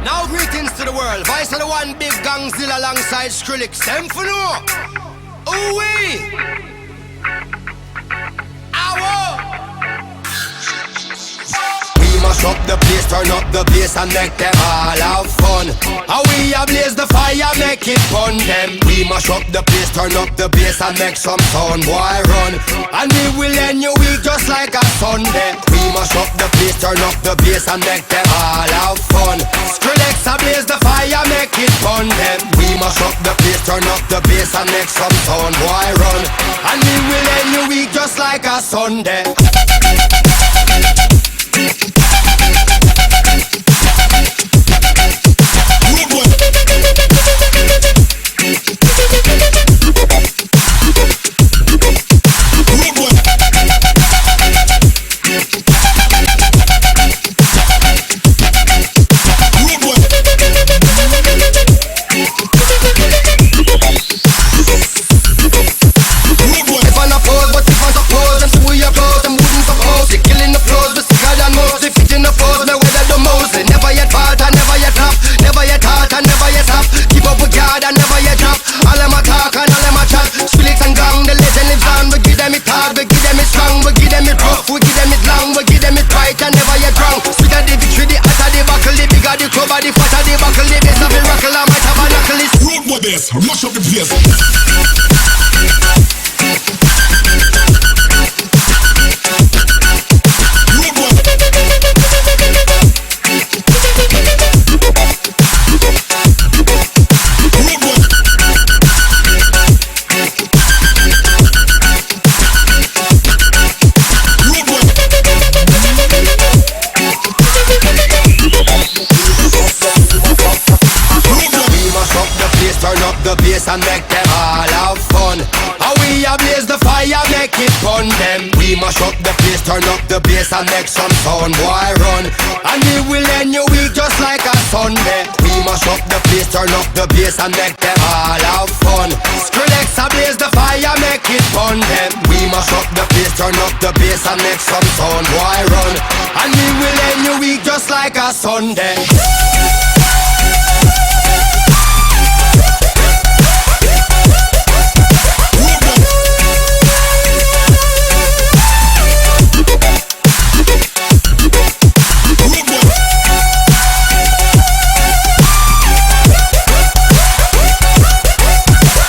Now greetings to the world. Vice of the one big gangzilla alongside Skrillex. Them for no. Ooh-wee. Ow. Mash up the place, turn up the bass and make them all have fun. How we ablaze the fire, make it fun them. We mash up the place, turn up the bass and make some sound, boy run. And we will end your week just like a Sunday. We mash up the place, turn up the bass and make them all have fun. Skrillex ablaze the fire, make it fun them. We mash up the place, turn up the bass and make some sound, boy run. And we will end your week just like a Sunday. Mash up the place. And make them all have fun. How we ablaze the fire, make it fun them. We mash up the place, turn up the bass and make some sound, boy run. And we will end your week just like a Sunday. We mash up the place, turn up the bass and make them all have fun. Skrillex ablaze the fire, make it fun them. We mash up the place, turn up the bass and make some sound, boy run. And we will end your week just like a Sunday.